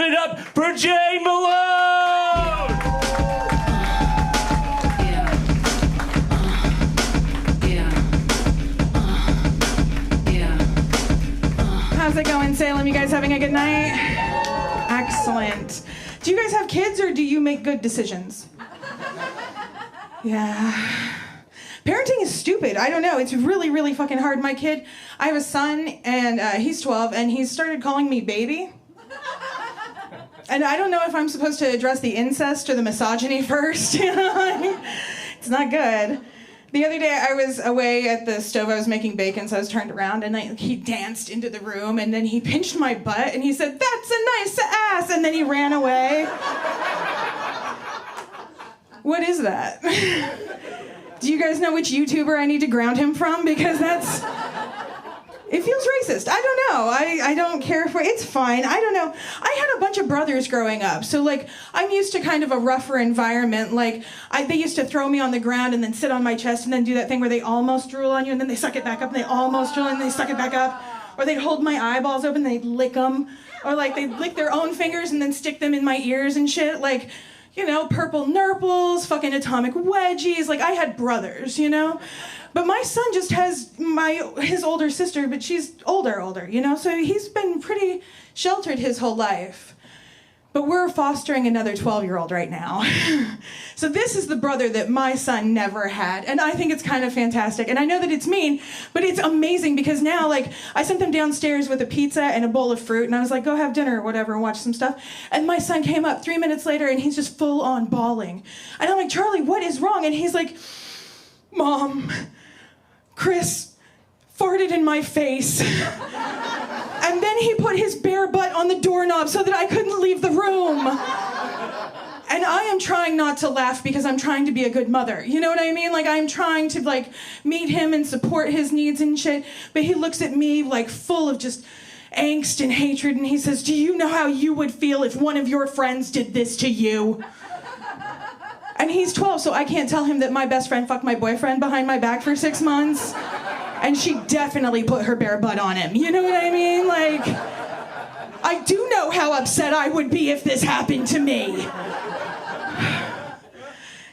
Give it up for Jay Malone! How's it going, Salem? You guys having a good night? Excellent. Do you guys have kids or do you make good decisions? Yeah. Parenting is stupid. I don't know. It's really, really fucking hard. My kid, I have a son, and he's 12, and he started calling me baby. And I don't know if I'm supposed to address the incest or the misogyny first. You know? It's not good. The other day, I was away at the stove. I was making bacon, so I was turned around, and he danced into the room, and then he pinched my butt, and he said, "That's a nice ass," and then he ran away. What is that? Do you guys know which YouTuber I need to ground him from? Because it feels racist. I don't know. I don't care for it. It's fine. I don't know. I had a bunch of brothers growing up. So, like, I'm used to kind of a rougher environment. Like, they used to throw me on the ground and then sit on my chest and then do that thing where they almost drool on you and then they suck it back up and they almost drool and they suck it back up. Or they'd hold my eyeballs open and they'd lick them. Or, like, they'd lick their own fingers and then stick them in my ears and shit. Like, you know, purple nurples, fucking atomic wedgies. Like, I had brothers, you know? But my son just has his older sister, but she's older, you know? So he's been pretty sheltered his whole life. But we're fostering another 12-year-old right now. So this is the brother that my son never had. And I think it's kind of fantastic. And I know that it's mean, but it's amazing because now, like, I sent them downstairs with a pizza and a bowl of fruit, and I was like, go have dinner or whatever and watch some stuff. And my son came up 3 minutes later, and he's just full on bawling. And I'm like, Charlie, what is wrong? And he's like, Mom, Chris farted in my face. And then he put his bare butt on the doorknob so that I couldn't leave the room. And I am trying not to laugh because I'm trying to be a good mother. You know what I mean? Like, I'm trying to, like, meet him and support his needs and shit. But he looks at me, like, full of just angst and hatred, and he says, do you know how you would feel if one of your friends did this to you? And he's 12, so I can't tell him that my best friend fucked my boyfriend behind my back for 6 months. And she definitely put her bare butt on him. You know what I mean? Like, I do know how upset I would be if this happened to me.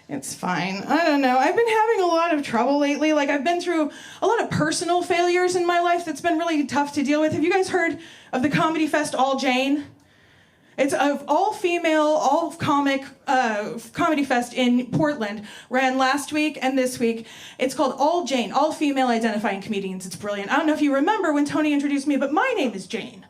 It's fine. I don't know. I've been having a lot of trouble lately. Like, I've been through a lot of personal failures in my life that's been really tough to deal with. Have you guys heard of the Comedy Fest All Jane? It's an all-female, all-comic comedy fest in Portland. Ran last week and this week. It's called All Jane, all-female identifying comedians. It's brilliant. I don't know if you remember when Tony introduced me, but my name is Jane.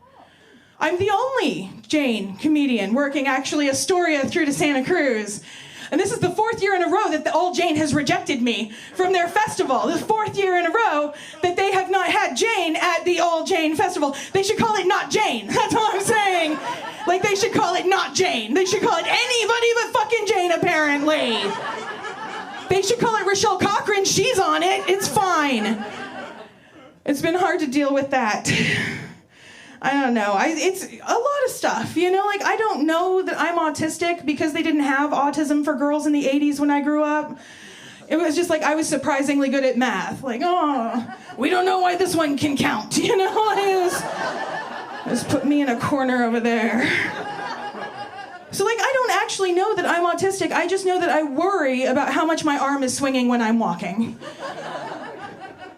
I'm the only Jane comedian working actually Astoria through to Santa Cruz. And this is the 4th year in a row that the All Jane has rejected me from their festival. The 4th year in a row that they have not had Jane at the All Jane Festival. They should call it Not Jane. That's all I'm saying. Like, they should call it Not Jane. They should call it anybody but fucking Jane, apparently. They should call it Rochelle Cochran. She's on it. It's fine. It's been hard to deal with that. I don't know. It's a lot of stuff, you know? Like, I don't know that I'm autistic because they didn't have autism for girls in the 80s when I grew up. It was just like I was surprisingly good at math. Like, oh, we don't know why this one can count, you know? Just put me in a corner over there. So, like, I don't actually know that I'm autistic. I just know that I worry about how much my arm is swinging when I'm walking.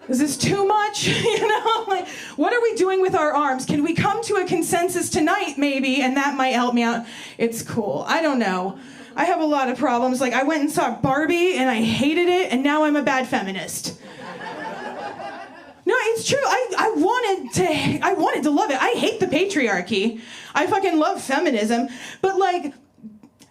Is this too much? You know, like, what are we doing with our arms? Can we come to a consensus tonight, maybe, and that might help me out? It's cool. I don't know. I have a lot of problems. Like, I went and saw Barbie, and I hated it, and now I'm a bad feminist. No, it's true. I wanted to love it. I hate the patriarchy. I fucking love feminism. But, like,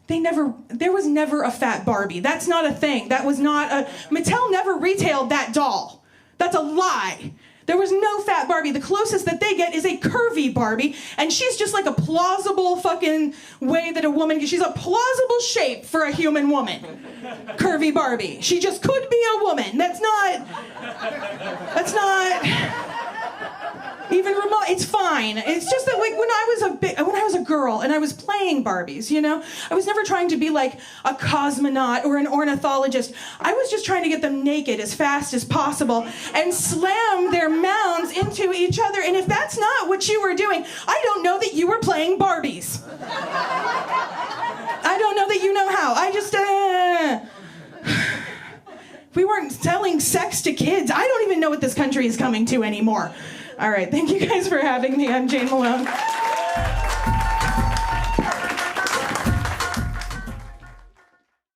there was never a fat Barbie. That's not a thing. That was not a... Mattel never retailed that doll. That's a lie. There was no fat Barbie. The closest that they get is a curvy Barbie, and she's just like a plausible fucking way that a woman, she's a plausible shape for a human woman. Curvy Barbie. She just could be a woman. That's not even remote. It's fine. It's just that, like, when I was a girl and I was playing Barbies, you know, I was never trying to be like a cosmonaut or an ornithologist. I was just trying to get them naked as fast as possible and slam their mounds into each other. And if that's not what you were doing, I don't know that you were playing Barbies. If we weren't selling sex to kids, I don't even know what this country is coming to anymore. All right, thank you guys for having me. I'm Jane Malone.